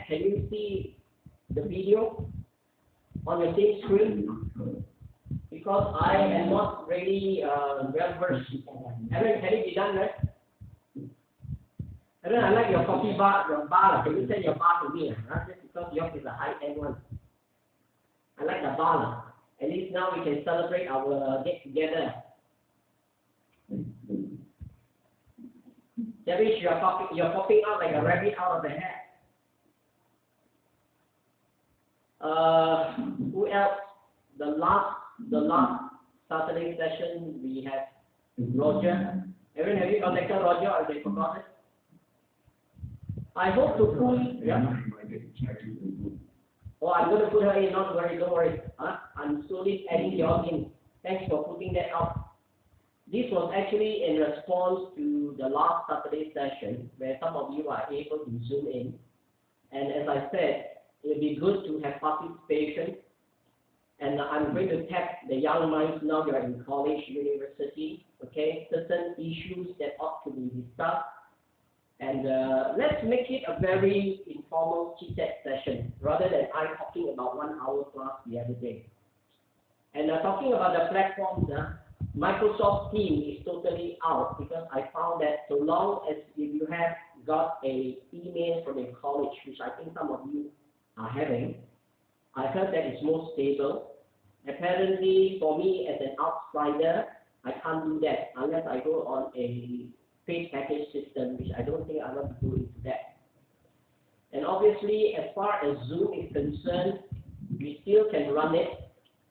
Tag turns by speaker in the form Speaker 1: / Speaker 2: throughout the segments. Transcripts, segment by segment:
Speaker 1: can you see the video on your same screen? Because I am not really well versed. Aaron, can it be done, right? Aaron, I like your coffee bar, Can you send your bar to me? Just because yours is a high-end one. I like the bar. At least now we can celebrate our get together. Jarish, you're popping out like a rabbit out of the hat. Who else? The last Saturday session we had Roger. Aaron, have you contacted Roger or they forgot it? I hope to pull. Yeah. Oh, I'm going to put her in. Don't worry. I'm slowly adding y'all in. Thanks for putting that out. This was actually in response to the last Saturday session where some of you are able to zoom in. And as I said, it would be good to have participation. And I'm going to tap the young minds now. You are in college, university, okay? Certain issues that ought to be discussed. And let's make it a very informal chit-chat session rather than I talking about 1 hour class the other day. And talking about the platforms, Microsoft Teams is totally out because I found that so long as if you have got a email from a college, which I think some of you are having, I heard that it's more stable. Apparently, for me as an outsider, I can't do that unless I go on a paid package system, which I don't think I want to go into that. And obviously, as far as Zoom is concerned, we still can run it.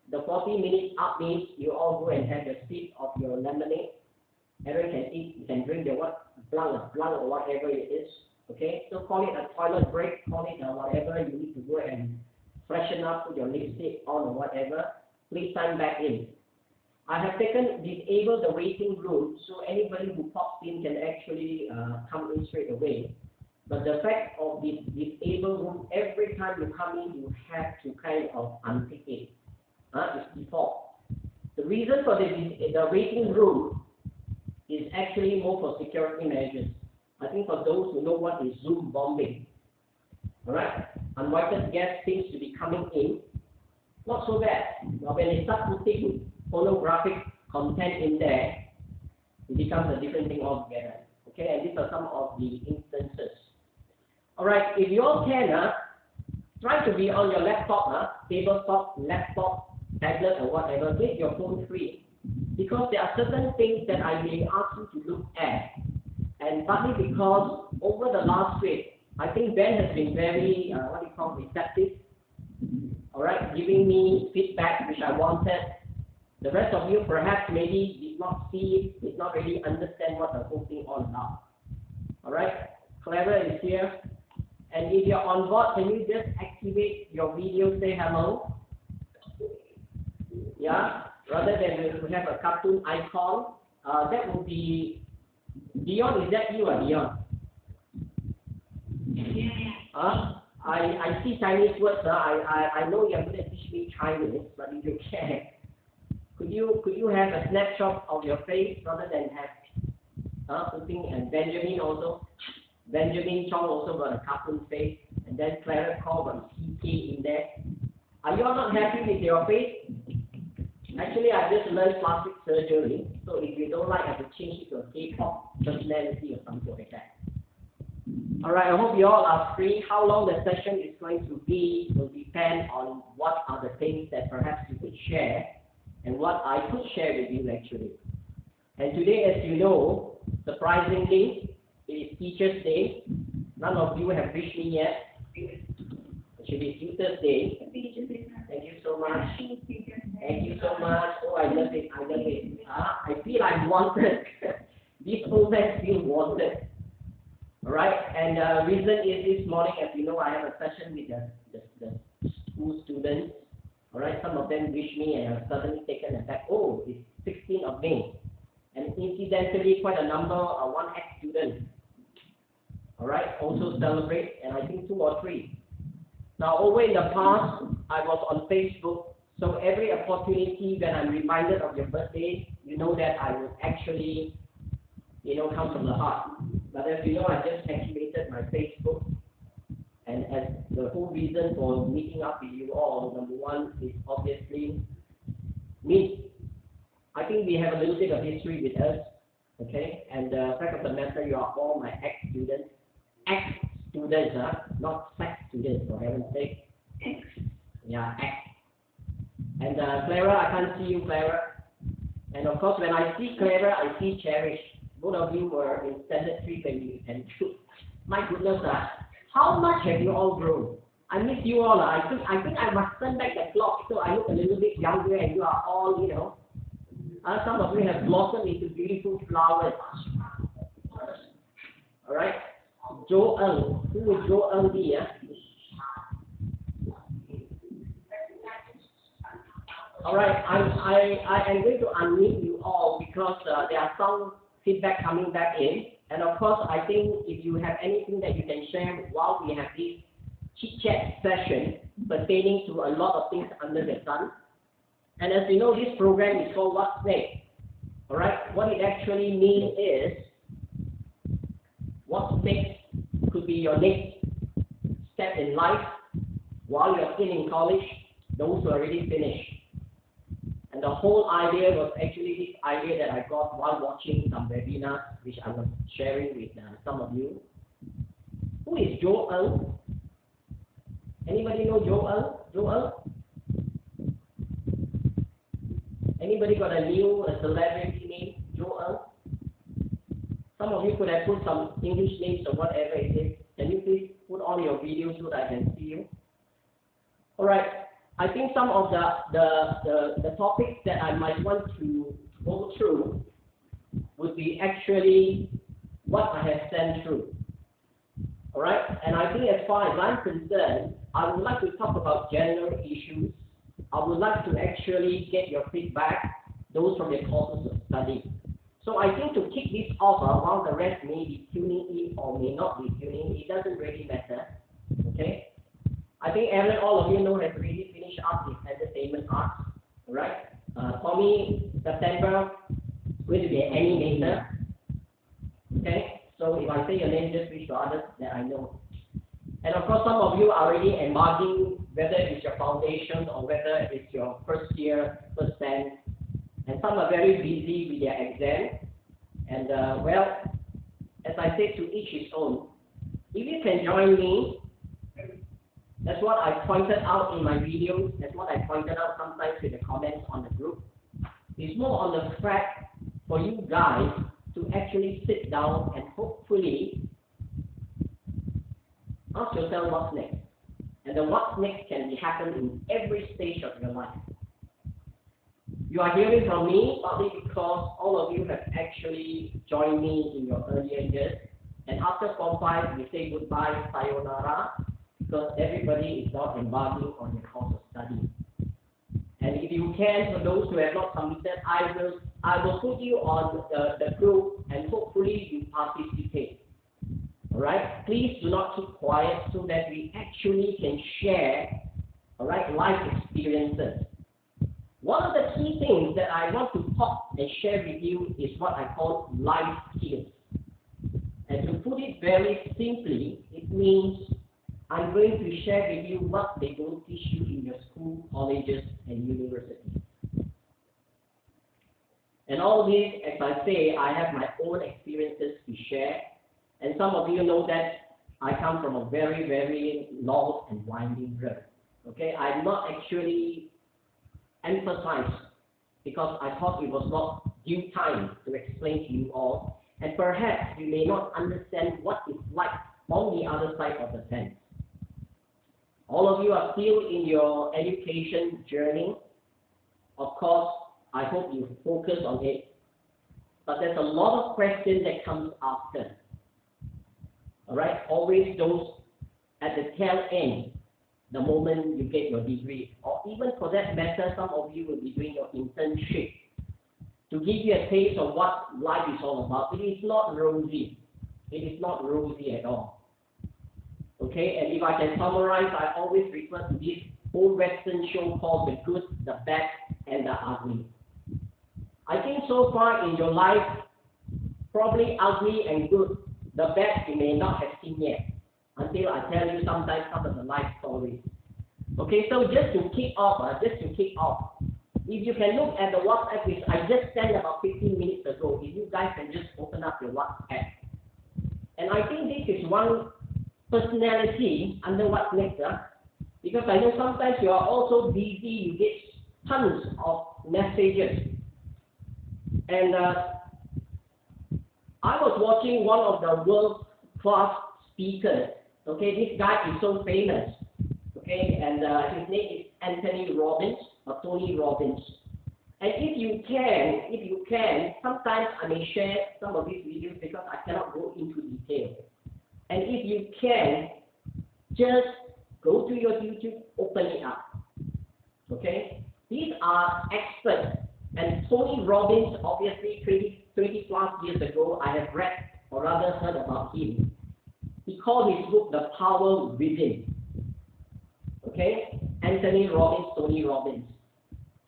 Speaker 1: The 40 minutes up means you all go and have your sip of your lemonade. Everyone can eat, you can drink the blanc or whatever it is. Okay, so call it a toilet break, call it whatever you need to go and freshen up, put your lipstick on or whatever. Please sign back in. I have disabled the waiting room, so anybody who pops in can actually come in straight away. But the fact of this disabled room, every time you come in, you have to kind of unpick it. It's default. The reason for the waiting room is actually more for security measures. I think for those who know what is Zoom bombing, alright, unwanted guests seems to be coming in. Not so bad. Now when they start putting pornographic content in there, it becomes a different thing altogether. Okay, and these are some of the instances. Alright, if you all can, try to be on your laptop, tabletop, laptop, tablet or whatever, make your phone free. Because there are certain things that I may ask you to look at. And partly because over the last week, I think Ben has been very, receptive. Alright, giving me feedback which I wanted. The rest of you perhaps maybe did not see it, did not really understand what the whole thing all about. Alright, Clara is here. And if you're on board, can you just activate your video, say hello? Yeah, rather than we have a cartoon icon, that would be Dion. Is that you, Dion? Yeah. I see Chinese words. I know you're going to teach me Chinese, but if you can, could you have a snapshot of your face rather than have putting and Benjamin also. Benjamin Chong also got a cartoon face, and then Clara Call got CK in there. Are you all not happy with your face? Actually, I just learned plastic surgery, so if you don't like, I have to change it to a K-pop personality or something like that. Alright, I hope you all are free. How long the session is going to be will depend on what are the things that perhaps you could share and what I could share with you actually. And today, as you know, surprisingly, it is Teacher's Day. None of you have wished me yet. It should be Tutor's Day. Thank you so much. Thank you so much. Oh, I love it. I love it. I feel I'm wanted. This old man feels wanted. Alright, and the reason is this morning, as you know, I have a session with the school students. Alright, some of them wish me and I've suddenly taken aback. Oh, it's 16th of May. And incidentally, quite a number are 1X students. Alright, also celebrate, and I think 2 or 3. Now, over in the past, I was on Facebook, so every opportunity when I'm reminded of your birthday, you know that I would actually, come from the heart. But as you know, I just activated my Facebook, and as the whole reason for meeting up with you all, number one, is obviously me. I think we have a little bit of history with us, okay? And fact of the matter, you are all my ex-students. Ex-students, not sex students, for heaven's sake. Ex. Yeah, ex. And Clara, I can't see you, Clara. And of course, when I see Clara, I see Cherish. Both of you were in standard 3 when you and 2. My goodness, how much have you all grown? I miss you all. I think I must turn back the clock so I look a little bit younger and you are all, you know. Some of you have blossomed into beautiful flowers. All right. Jo Eng. Who would Jo Eng be? All right. I am going to unmute you all because there are some feedback coming back in. And of course, I think if you have anything that you can share while we have this chit-chat session pertaining to a lot of things under the sun. And as you know, this program is called What's Next? All right. What it actually means is, what's next could be your next step in life while you're still in college, those who are already finished. And the whole idea was actually this idea that I got while watching some webinars, which I was sharing with some of you. Who is Jo Eng? Anybody know Jo Eng? Jo Eng? Anybody got a celebrity name? Jo Eng? Some of you could have put some English names or whatever it is. Can you please put on your videos so that I can see you? All right. I think some of the topics that I might want to go through would be actually what I have sent through. All right. And I think as far as I'm concerned, I would like to talk about general issues. I would like to actually get your feedback, those from your courses of study. So I think to kick this off, while the rest may be tuning in or may not be tuning in, it doesn't really matter. Okay? I think Aaron, all of you know, has really finished up his entertainment arts. Right? Tommy, September, going to be an animator. Okay? So if I say your name, just wish to others that I know. And of course, some of you are already embarking, whether it's your foundation or whether it's your first year, first sem. And some are very busy with their exam. And well, as I said, to each his own. If you can join me, that's what I pointed out in my videos. That's what I pointed out sometimes with the comments on the group. It's more on the fact for you guys to actually sit down and hopefully ask yourself what's next. And the what's next can happen in every stage of your life. You are hearing from me partly because all of you have actually joined me in your earlier years. And after Form 5, we say goodbye, sayonara, because everybody is not embarking on your course of study. And if you can, for those who have not submitted, I will put you on the group and hopefully you participate. All right? Please do not keep quiet so that we actually can share, all right, life experiences. One of the key things that I want to talk and share with you is what I call life skills. And to put it very simply, it means I'm going to share with you what they don't teach you in your school, colleges, and universities. And all this, as I say, I have my own experiences to share. And some of you know that I come from a very, very long and winding road. Okay, I'm not actually emphasized because I thought it was not due time to explain to you all. And perhaps you may not understand what it's like on the other side of the fence. All of you are still in your education journey. Of course, I hope you focus on it. But there's a lot of questions that comes after. All right, always those at the tail end, the moment you get your degree, or even for that matter, some of you will be doing your internship to give you a taste of what life is all about. It is not rosy. It is not rosy at all. Okay, and if I can summarize, I always refer to this old Western show called The Good, the Bad, and the Ugly. I think so far in your life, probably ugly and good, the bad you may not have seen yet. until I tell you sometimes some of the life stories. Okay, so just to kick off, if you can look at the WhatsApp which I just sent about 15 minutes ago, if you guys can just open up your WhatsApp. And I think this is one personality under what's next, because I know sometimes you are also busy, you get tons of messages. And I was watching one of the world-class speakers. Okay, this guy is so famous. Okay, and his name is Anthony Robbins or Tony Robbins. And if you can, sometimes I may share some of these videos because I cannot go into detail. And if you can, just go to your YouTube, open it up. Okay, these are experts. And Tony Robbins, obviously 20 plus years ago, I have read or rather heard about him. He called his book The Power Within. Okay, Anthony Robbins, Tony Robbins.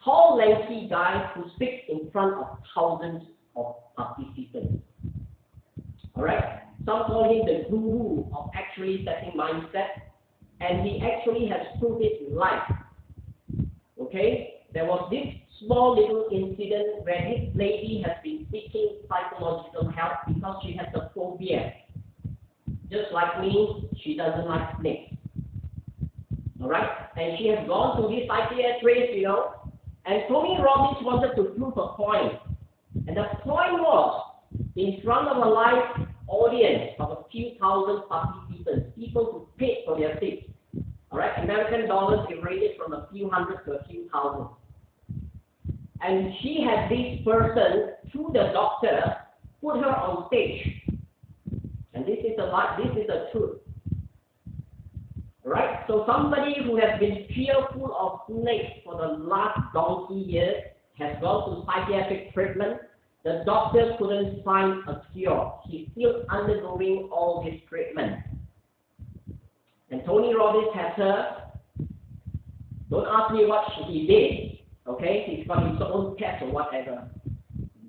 Speaker 1: Tall, lanky guy who speaks in front of thousands of participants. Alright, some call him the guru of actually setting mindset, and he actually has proved it in life. Okay, there was this small little incident where this lady has been seeking psychological help because she has a phobia. Just like me, she doesn't like snakes. Alright, and she has gone to this psychiatrist, and Tony Robbins wanted to prove a point. And the point was, in front of a live audience of a few thousand participants, people who paid for their seats. Alright, American dollars, it ranged from a few hundred to a few thousand. And she had this person, through the doctor, put her on stage. And this is the truth. Right? So somebody who has been fearful of snakes for the last donkey years has gone to psychiatric treatment. The doctors couldn't find a cure. He's still undergoing all this treatment. And Tony Robbins has her. Don't ask me what he did. Okay? He's got his own test or whatever.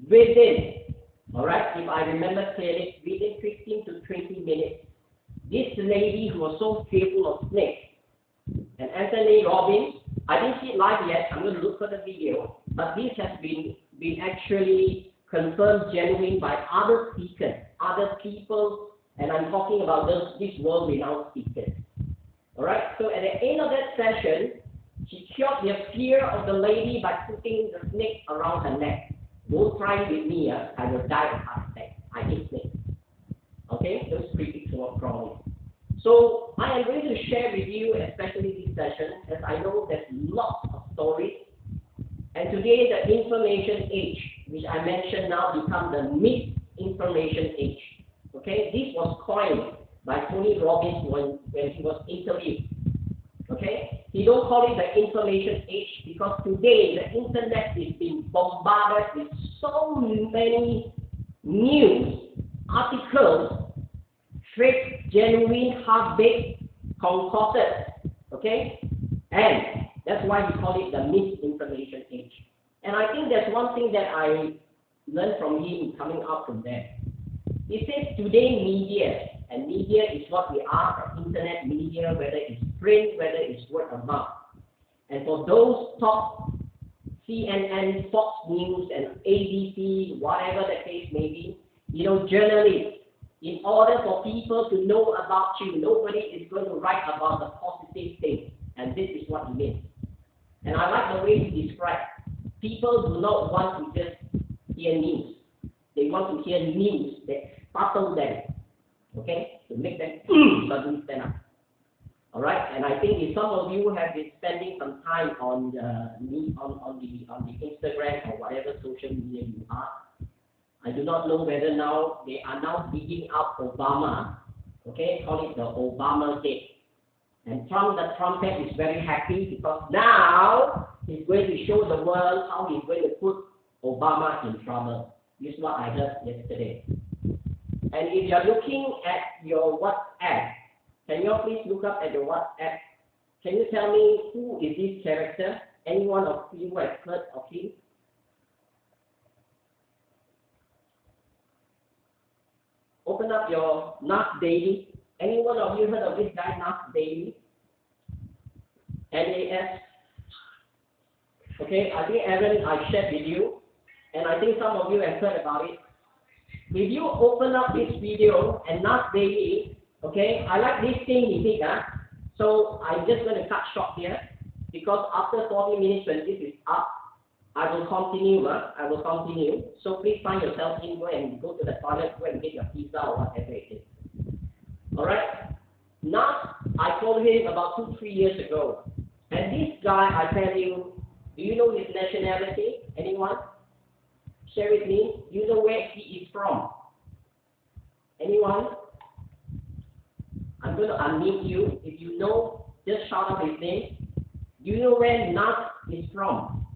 Speaker 1: Within, alright, if I remember clearly, within 15 to 20 minutes, this lady who was so fearful of snakes, and Anthony Robbins, I didn't see it live yet, I'm going to look for the video, but this has been actually confirmed genuine by other speakers, other people, and I'm talking about this world-renowned speakers. Alright, so at the end of that session, she cured the fear of the lady by putting the snake around her neck. Don't try it with me, I will die of heart attack. I hate snakes. Okay, those critics were crawling. So I am going to share with you, especially this session, as I know there's lots of stories. And today the information age, which I mentioned now, becomes the misinformation age. Okay, this was coined by Tony Robbins when he was interviewed. Okay, he don't call it the information age because today the internet is being bombarded with so many news articles, fake, genuine, half-baked, concocted, okay? And that's why we call it the misinformation age. And I think there's one thing that I learned from him coming out from there. He says today media, and media is what we are, the internet media, whether it's print, whether it's word of mouth. And for those top CNN, Fox News, and ABC, whatever the case may be, journalists, in order for people to know about you, nobody is going to write about the positive things. And this is what he means. And I like the way he described. People do not want to just hear news. They want to hear news that startle them. Okay? To make them suddenly stand up. Alright? And I think if some of you have been spending some time on the Instagram or whatever social media you are, I do not know whether now they are now digging out Obama, okay, call it the Obama gate. And the trumpet is very happy because now he's going to show the world how he's going to put Obama in trouble. This is what I heard yesterday. And if you're looking at your WhatsApp, can you please look up at your WhatsApp? Can you tell me who is this character? Anyone of you has heard of him? Open up your Not Daily Any one of you heard of this guy, nEXT? NAS? Okay, I think Aaron, I shared with you, and I think some of you have heard about it. If you open up this video and nEXT, okay, I like this thing he did, so I'm just going to cut short here, because after 40 minutes when this is up, I will continue. I will continue. So please find yourself in, go and go to the toilet, go and get your pizza or whatever it is. Alright? Now, I told him about 2-3 years ago. And this guy, I tell you, do you know his nationality? Anyone? Share with me. Do you know where he is from? Anyone? I'm going to unmute you. If you know, just shout out his name. Do you know where nEXT is from?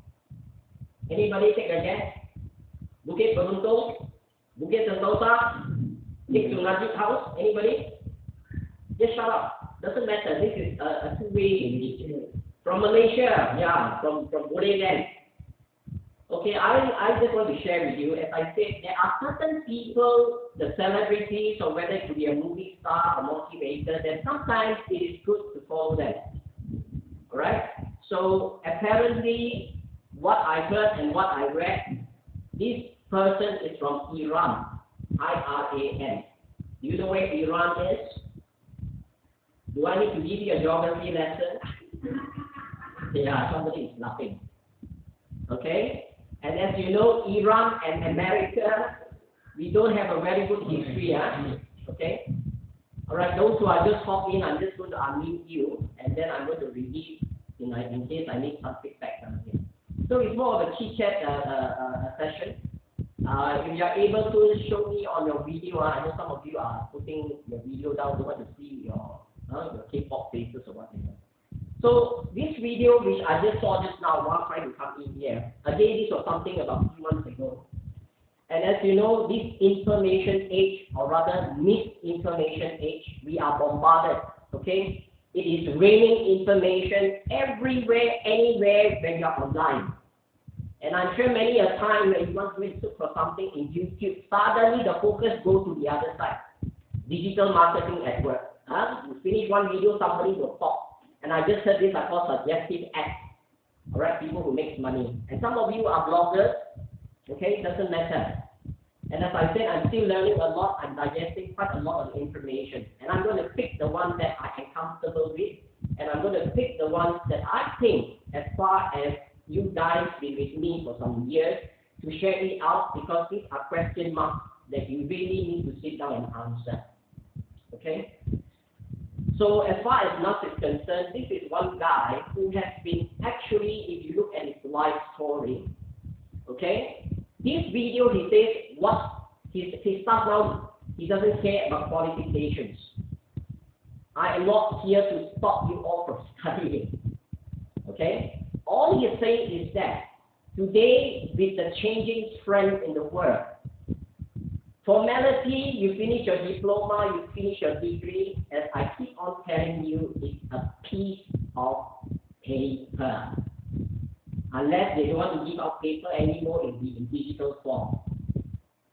Speaker 1: Anybody take a guess? Bukit Beruntung? Bukit Sentosa? Next to Najib House? Anybody? Just shout out. Doesn't matter. This is a two-way. From Malaysia. Yeah, from Boleh Land. Okay, I just want to share with you, as I said, there are certain people, the celebrities, or whether it could be a movie star or motivator, that sometimes it is good to follow them. Alright? So apparently, what I heard and what I read, this person is from Iran. I-R-A-N. Do you know where Iran is? Do I need to give you a geography lesson? Yeah, somebody is laughing. Okay? And as you know, Iran and America, we don't have a very good history. Okay? Alright, those who are just hopping in, I'm just going to unmute you, and then I'm going to read in case I need some feedback from here. So it's more of a chit-chat session. If you are able to show me on your video, I know some of you are putting your video down, don't want to see your K-pop faces or whatever. So this video, which I just saw just now while trying to come in here, again, this was something about 2 months ago. And as you know, this information age, or rather misinformation age, we are bombarded, okay? It is raining information everywhere, anywhere when you're online. And I'm sure many a time when you want to look for something in YouTube, suddenly the focus goes to the other side. Digital marketing at work. You finish one video, somebody will pop. And I just heard this, I call suggestive ads. Alright, people who make money. And some of you are bloggers, okay, it doesn't matter. And as I said, I'm still learning a lot, I'm digesting quite a lot of information. And I'm going to pick the ones that I am comfortable with, and I'm going to pick the ones that I think, as far as you guys been with me for some years, to share it out, because these are question marks that you really need to sit down and answer. Okay? So as far as nEXT is concerned, this is one guy who has been actually, if you look at his life story, okay? This video, he says, what he starts now, he doesn't care about qualifications. I am not here to stop you all from studying. Okay? All he is saying is that today, with the changing trend in the world, formality, you finish your diploma, you finish your degree, as I keep on telling you, it's a piece of paper. Unless they don't want to give out paper anymore, it will be in digital form.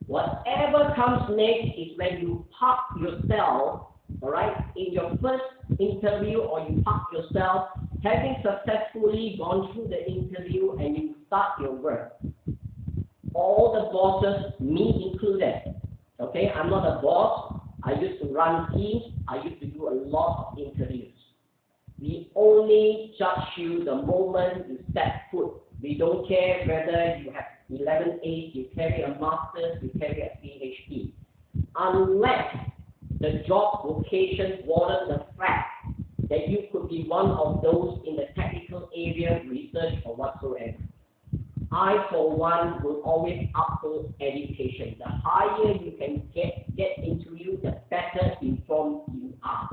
Speaker 1: Whatever comes next is when you park yourself, alright, in your first interview, or you park yourself, having successfully gone through the interview, and you start your work. All the bosses, me included, okay, I'm not a boss, I used to run teams, I used to do a lot of interviews. We only judge you the moment you step foot. We don't care whether you have 11 A's, you carry a master's, you carry a PhD. Unless the job vocation warrants the fact that you could be one of those in the technical area, research or whatsoever. I, for one, will always uphold education. The higher you can get into you, the better informed you are.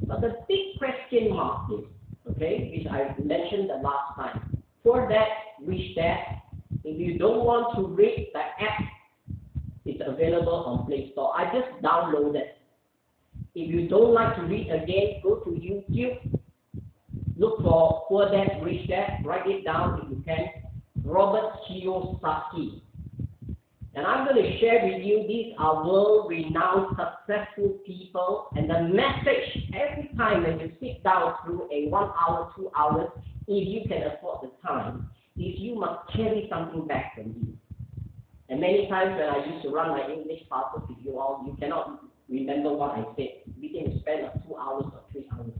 Speaker 1: But the big question mark is, okay, which I mentioned the last time, for that, wish that, if you don't want to read the app, it's available on Play Store. I just downloaded. If you don't like to read again, go to YouTube, look for Poor Dad, Rich Dad, write it down if you can, Robert Kiyosaki. And I'm going to share with you, these are world-renowned successful people, and the message every time when you sit down through a 1 hour, 2 hours, if you can afford the time, is you must carry something back from you. And many times when I used to run my English classes with you all, you cannot remember what I said within a span of 2 hours or 3 hours.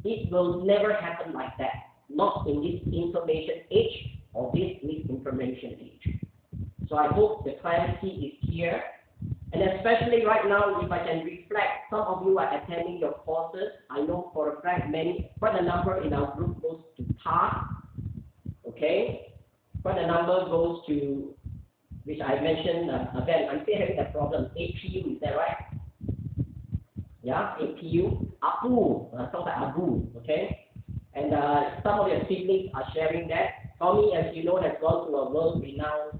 Speaker 1: It will never happen like that, not in this information age or this misinformation age. So I hope the clarity is here. And especially right now, if I can reflect, some of you are attending your courses. I know for a fact quite a number in our group goes to tEACHER's, okay? Quite a number goes to, which I mentioned, again, I'm still having that problem, APU, is that right? Yeah, APU, APU, sounds like Abu, okay? And some of your siblings are sharing that. Tommy, as you know, has gone to a world-renowned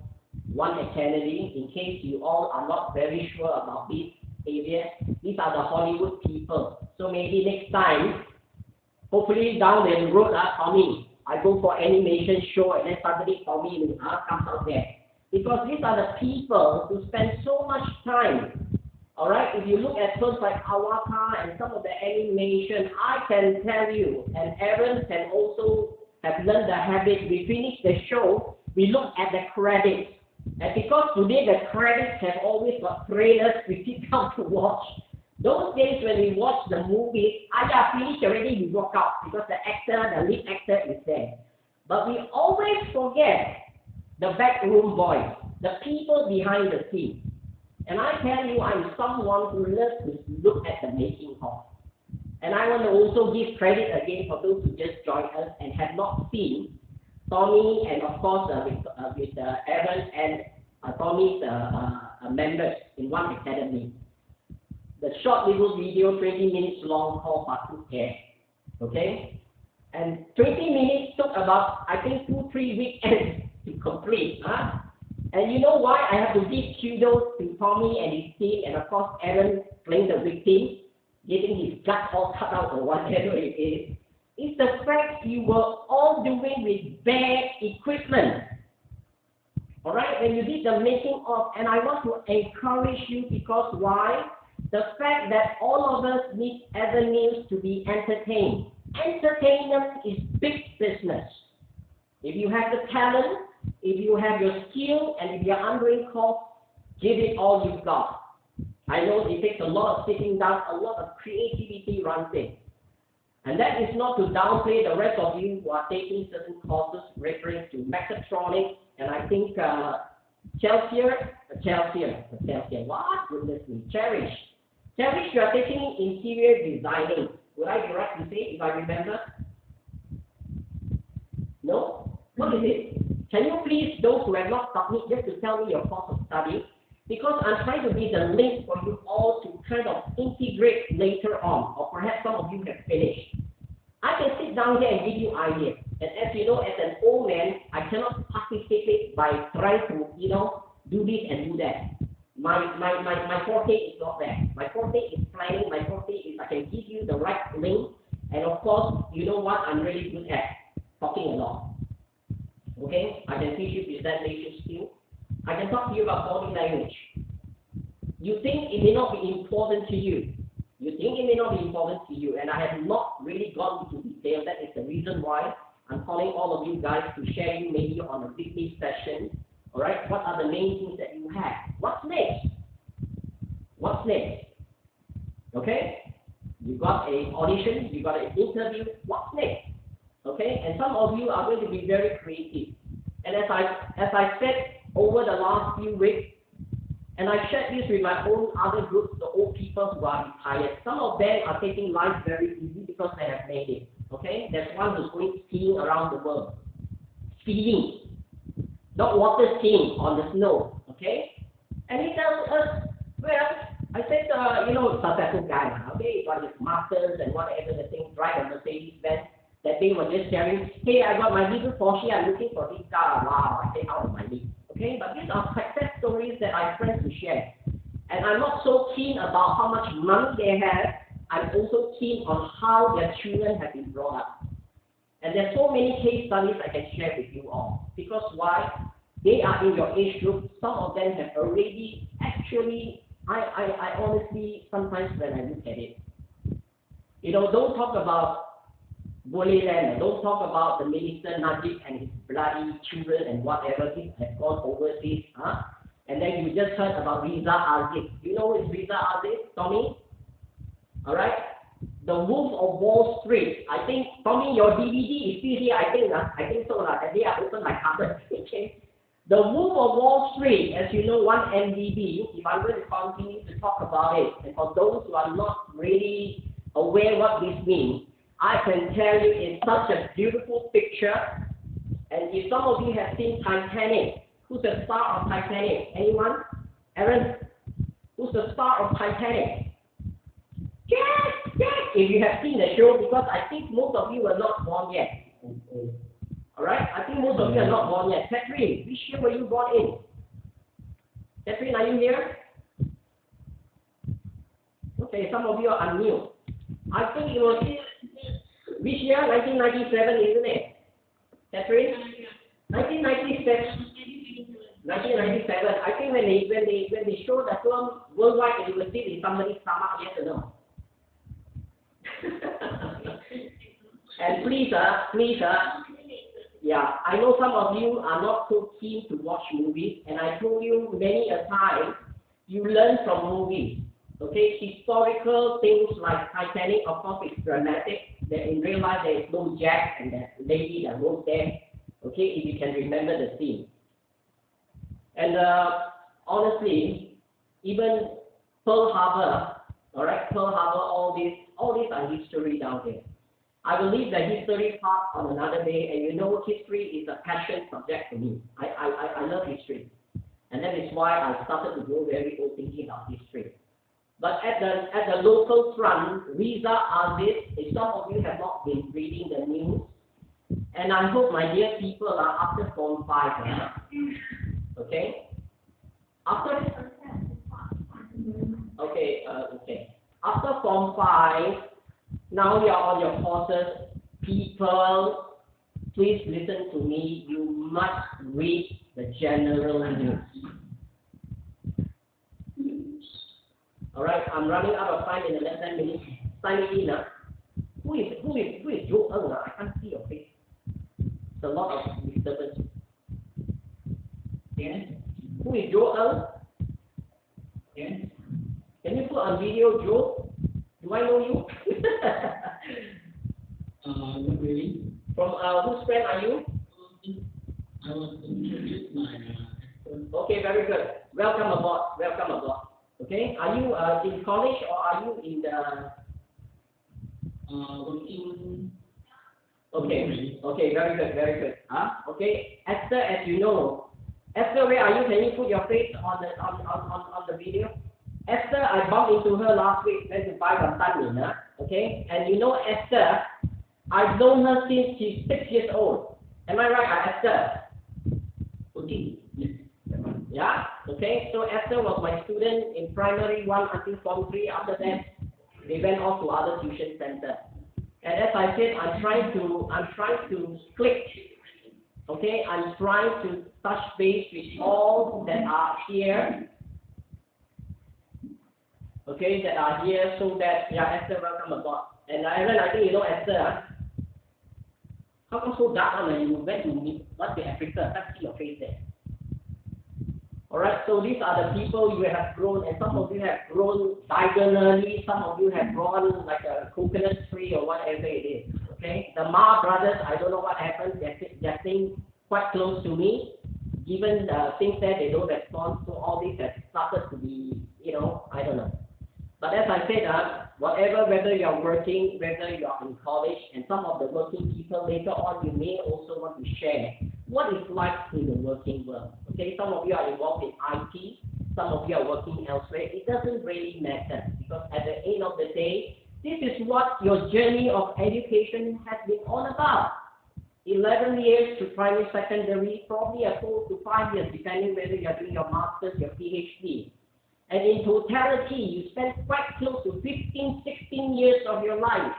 Speaker 1: One Academy. In case you all are not very sure about this area, these are the Hollywood people. So maybe next time, hopefully down the road, Tommy, I go for animation show and then suddenly Tommy comes out there. Because these are the people who spend so much time. Alright, if you look at films like Avatar and some of the animation, I can tell you, and Aaron can also have learned the habit, we finish the show, we look at the credits. And because today the credits have always got trailers, we sit down to watch. Those days when we watch the movies, finished already, we walk out because the lead actor is there. But we always forget the backroom boys, the people behind the scenes. And I tell you, I'm someone who loves to look at the making of. And I want to also give credit again for those who just joined us and have not seen Tommy and of course with Aaron and Tommy's members in One Academy. The short little video, 20 minutes long, called Batu Care. Okay? And 20 minutes took about, I think, 2-3 weekends to complete. And you know why I have to give kudos to Tommy and his team, and of course Aaron playing the victim, getting his gut all cut out or whatever it is. It's the fact you were all doing with bad equipment. Alright, when you did the making of, and I want to encourage you because why? The fact that all of us need avenues to be entertained. Entertainment is big business. If you have the talent, if you have your skill, and if you're under cost, give it all you've got. I know it takes a lot of sitting down, a lot of creativity runs in. And that is not to downplay the rest of you who are taking certain courses referring to mechatronics, and I think Chelsea, what? Goodness me, Cherish, you are taking interior designing. Would I be right to say, if I remember? No? What is it? Can you please, those who have not submitted, just to tell me your course of study? Because I'm trying to be the link for you all to kind of integrate later on, or perhaps some of you have finished. I can sit down here and give you ideas. And as you know, as an old man, I cannot participate by trying to, do this and do that. My forte is not that. My forte is planning. My forte is I can give you the right link. And of course, you know what I'm really good at? Talking a lot. Okay? I can teach you presentation skills. I can talk to you about body language. You think it may not be important to you. And I have not really gone into detail. That is the reason why I'm calling all of you guys to share you maybe on a weekly session. Alright? What are the main things that you have? What's next? Okay? You got an audition, you got an interview. What's next? Okay? And some of you are going to be very creative. And as I said over the last few weeks, and I shared this with my own other groups, the old people who are retired. Some of them are taking life very easy because they have made it. Okay? There's one who's going skiing around the world. Skiing. Not water skiing on the snow. Okay? And he tells us, well, I said, successful guy, okay? Got his masters and whatever the thing, drive a Mercedes-Benz. That they were just sharing, hey, I got my little Porsche, I'm looking for this car. Wow, I say out of my league. Okay, but these are success stories that I friends to share. And I'm not so keen about how much money they have. I'm also keen on how their children have been brought up. And there's so many case studies I can share with you all. Because why? They are in your age group. Some of them have already actually, I honestly, sometimes when I look at it, you know, don't talk about Boleh Land, don't talk about the Minister Najib and his bloody children and whatever, he has gone overseas, huh? And then you just heard about Riza Aziz. You know who is Riza Aziz, Tommy? Alright? The Wolf of Wall Street. I think, Tommy, your DVD is still here, I think so, and they are open like carpet. Okay. The Wolf of Wall Street, as you know, one MDB, if I'm going to continue to talk about it, and for those who are not really aware what this means, I can tell you it's such a beautiful picture. And if some of you have seen Titanic, who's the star of Titanic? Anyone? Aaron? Who's the star of Titanic? Yes! If you have seen the show, because I think most of you were not born yet. Alright? I think most of you are not born yet. Catherine, which year were you born in? Catherine, are you here? Okay, some of you are unmute. I think it was which year? 1997, isn't it? Catherine? 1997. 1997. I think when they show the film worldwide, it will sit in somebody's stomach, yes or no? And please, yeah, I know some of you are not so keen to watch movies, and I told you many a time, you learn from movies. Okay, historical things like Titanic, of course, it's dramatic. That in real life there is no Jack and that lady that was there. Okay, if you can remember the scene. And honestly, even Pearl Harbor, alright, Pearl Harbor, all these are history down there. I will leave the history part on another day, and you know history is a passion subject for me. I love history. And that is why I started to go very old thinking about history. But at the local front, Riza Aziz, if some of you have not been reading the news, and I hope my dear people are after Form 5, okay? Okay. After Form 5, now you are on your courses. People, please listen to me. You must read the general news. Alright, I'm running out of time in the next 10 minutes. Sign me in. Who is Joe Ng? I can't see your face. It's a lot of disturbance. Yes. Who is Joe Ng? Yes. Can you put on video, Joe? Do I know you?
Speaker 2: Not really.
Speaker 1: From whose friend are you?
Speaker 2: I was introduced by
Speaker 1: Okay, very good. Welcome aboard. Okay, are you in college or are you in the
Speaker 2: working?
Speaker 1: Okay, very good. Okay, Esther, as you know, Esther, where are you? Can you put your face on the video? Esther, I bumped into her last week, went to buy some tannin, okay? And you know Esther, I've known her since she's 6 years old. Am I right, Esther?
Speaker 2: Okay. Yes.
Speaker 1: Yeah? Okay, so Esther was my student in primary 1 until Form 3. After that, they went off to other tuition centers. And as I said, I'm trying to click. Okay, I'm trying to touch base with all that are here. Okay, that are here, so that, yeah, Esther, welcome aboard. And Aaron, I think you know Esther. How come so dark on you went to what's the Africa? I can't see your face there. Alright, so these are the people you have grown, and some of you have grown diagonally, some of you have grown like a coconut tree or whatever it is. Okay, the Ma brothers, I don't know what happened, they're staying quite close to me. Given the things that they don't respond, so all this has started to be, I don't know. But as I said, whether you're working, whether you're in college, and some of the working people later on, you may also want to share what is life in the working world. Okay, some of you are involved in IT, some of you are working elsewhere. It doesn't really matter, because at the end of the day, this is what your journey of education has been all about. 11 years to primary, secondary, probably a 4 to 5 years, depending whether you're doing your master's, your PhD. And in totality, you spend quite close to 15, 16 years of your life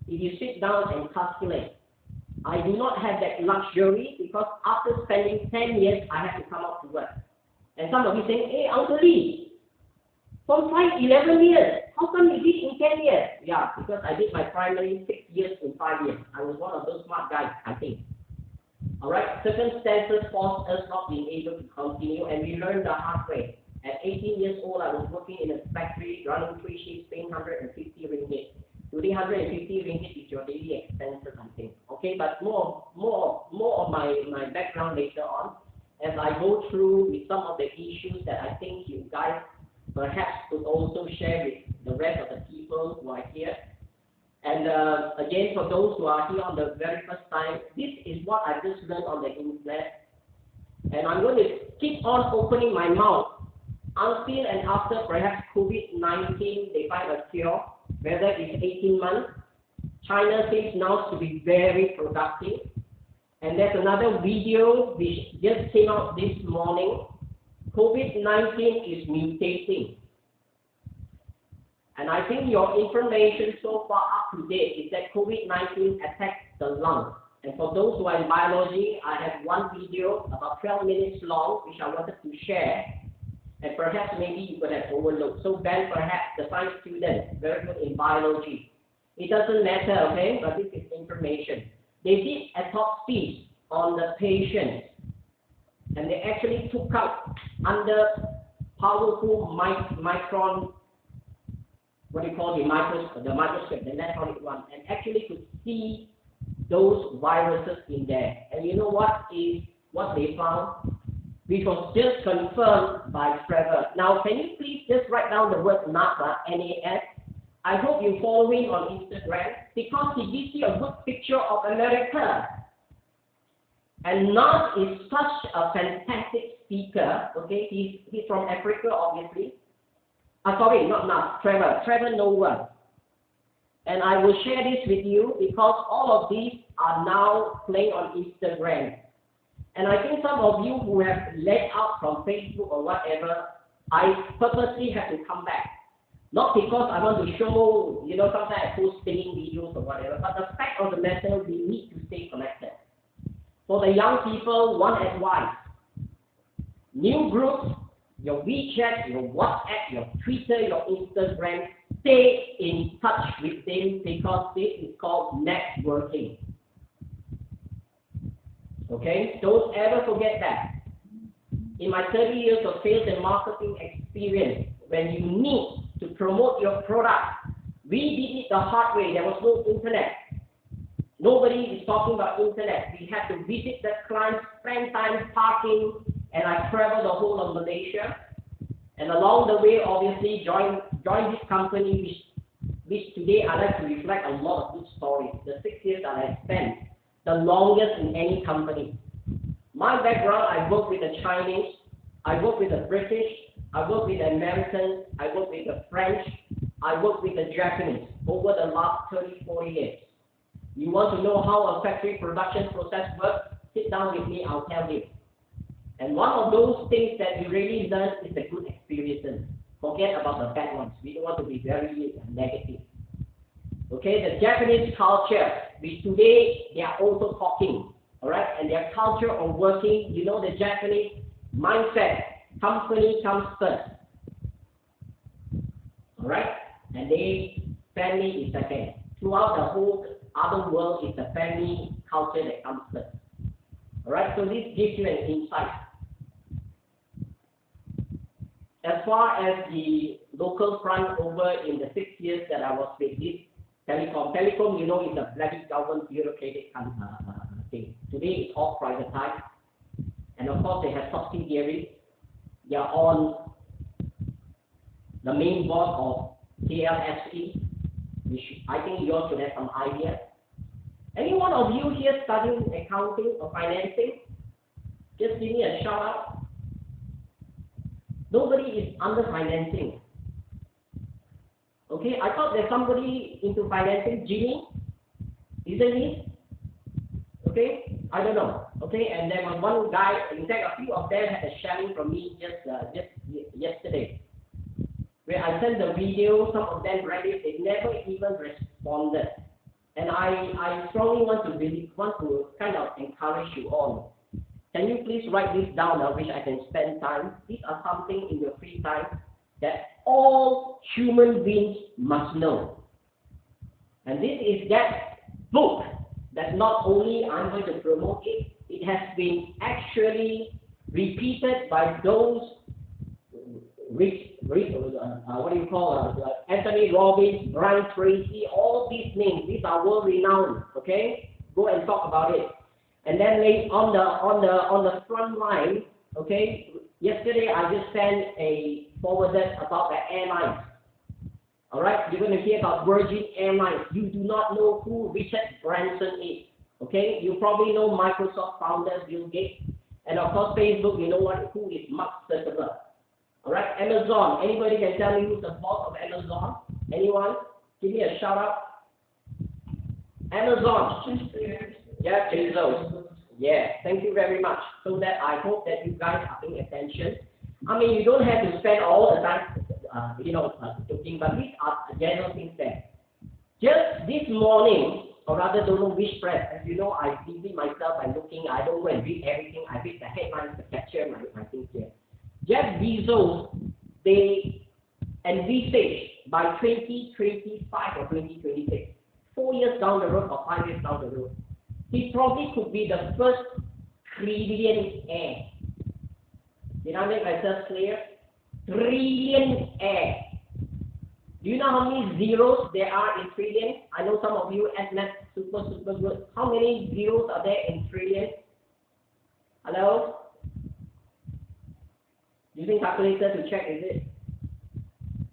Speaker 1: if you sit down and calculate. I do not have that luxury because after spending 10 years, I have to come out to work. And some of you saying, hey, Uncle Lee, from 11 years, how come you did in 10 years? Yeah, because I did my primary 6 years in 5 years. I was one of those smart guys, I think. Alright, circumstances forced us not being able to continue, and we learned the hard way. At 18 years old, I was working in a factory, running 3 shifts, paying 150 ringgit. Today, 150 ringgit is your daily expenses, I think. Okay, but more of my background later on, as I go through with some of the issues that I think you guys perhaps could also share with the rest of the people who are here. And again, for those who are here on the very first time, this is what I just learned on the internet. And I'm going to keep on opening my mouth until and after perhaps COVID-19, they find a cure, whether it's 18 months. China seems now to be very productive. And there's another video which just came out this morning. COVID-19 is mutating. And I think your information so far up to date is that COVID-19 attacks the lungs. And for those who are in biology, I have one video about 12 minutes long which I wanted to share. And perhaps maybe you could have overlooked. So Ben, perhaps the science student, very good in biology. It doesn't matter, okay, but this is information. They did autopsies on the patients. And they actually took out under powerful micron, what do you call the microscope, the electronic one, and actually could see those viruses in there. And you know what they found? Which was just confirmed by Trevor. Now, can you please just write down the word NASA, N-A-S? I hope you follow him on Instagram because he gives you a good picture of America. And Nas is such a fantastic speaker, okay? He's from Africa, obviously. Sorry, not Nas, Trevor Noah. And I will share this with you because all of these are now playing on Instagram. And I think some of you who have let out from Facebook or whatever, I purposely have to come back. Not because I want to show, sometimes I post spinning videos or whatever, but the fact of the matter, we need to stay connected. For the young people, one advice. New groups, your WeChat, your WhatsApp, your Twitter, your Instagram, stay in touch with them because this is called networking. Okay? Don't ever forget that. In my 30 years of sales and marketing experience, when you need to promote your product, we did it the hard way. There was no internet. Nobody is talking about internet. We had to visit the clients, spend time parking, and I traveled the whole of Malaysia. And along the way, obviously, joined this company, which today I like to reflect a lot of good stories. The 6 years that I spent, the longest in any company. My background, I work with the Chinese, I work with the British, I work with the Americans, I work with the French, I work with the Japanese over the last 30, 40 years. You want to know how a factory production process works? Sit down with me, I'll tell you. And one of those things that we really learn is the good experiences. Forget about the bad ones. We don't want to be very negative. Okay, the Japanese culture, which today they are also talking, all right, and their culture of working, the Japanese mindset, company comes first, all right, and family is second. Throughout the whole other world, it's the family culture that comes first, all right. So this gives you an insight. As far as the local front over in the 6 years that I was with this telecom, is a bloody government bureaucratic thing. Today it's all privatized, and of course they have subsidiaries. They are on the main board of TLSE, which I think you all should have some idea. Any one of you here studying accounting or financing? Just give me a shout out. Nobody is under financing. Okay, I thought there's somebody into financing, Jimmy, isn't he? Okay, I don't know. Okay, and there was one guy, in fact a few of them had a sharing from me just yesterday, where I sent the video, some of them read it, they never even responded. And I strongly want to kind of encourage you all. Can you please write this down now, which I can spend time? These are something in your free time that all human beings must know. And this is that book that not only I'm going to promote it, it has been actually repeated by those Anthony Robbins, Brian Tracy, all these names. These are world renowned. Okay, go and talk about it. And then on the front line, okay. Yesterday I just sent a forwarded about the airlines. All right, you're going to hear about Virgin Airlines. You do not know who Richard Branson is. Okay, you probably know Microsoft founder Bill Gates, and of course Facebook. You know who is Mark Zuckerberg. All right, Amazon. Anybody can tell me who's the boss of Amazon? Anyone? Give me a shout out. Amazon. Yeah, Bezos. Yeah, thank you very much. So that I hope that you guys are paying attention. I mean, you don't have to spend all the time, talking, but these are general things there. Just this morning, or rather, don't know which press. As you know, I busy myself by looking. I don't go and read everything. I read the headlines to capture my things here. Jeff Bezos, they envisage by 2025 or 2026, 4 years down the road or 5 years down the road, he probably could be the first trillionaire. Did I make myself clear? Trillionaire. Do you know how many zeros there are in trillion? I know some of you at math super good. How many zeros are there in trillion? Hello? Using calculator to check, is it?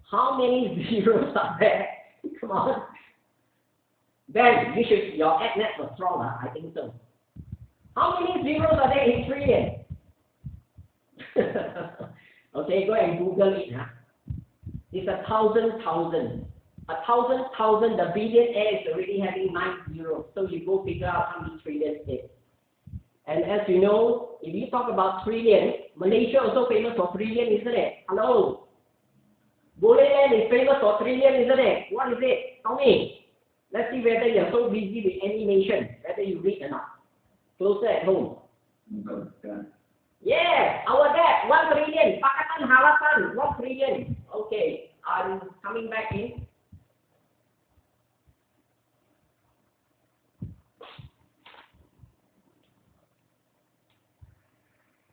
Speaker 1: How many zeros are there? Come on. Ben, your ad net was strong, huh? I think so. How many zeros are there in trillion? Okay, go and Google it, huh? It's 1,000,000. 1,000,000, the billionaire is already having 9 zeros. So you go figure out how many trillions it is. And as you know, if you talk about trillion, Malaysia also famous for trillion, isn't it? Hello? Boleland is famous for trillion, isn't it? What is it? Tell me. Let's see whether you're so busy with animation, whether you read or not. Closer at home. Yeah, our dad, 1 trillion. Pakatan Harapan, 1 trillion. Okay, I'm coming back in.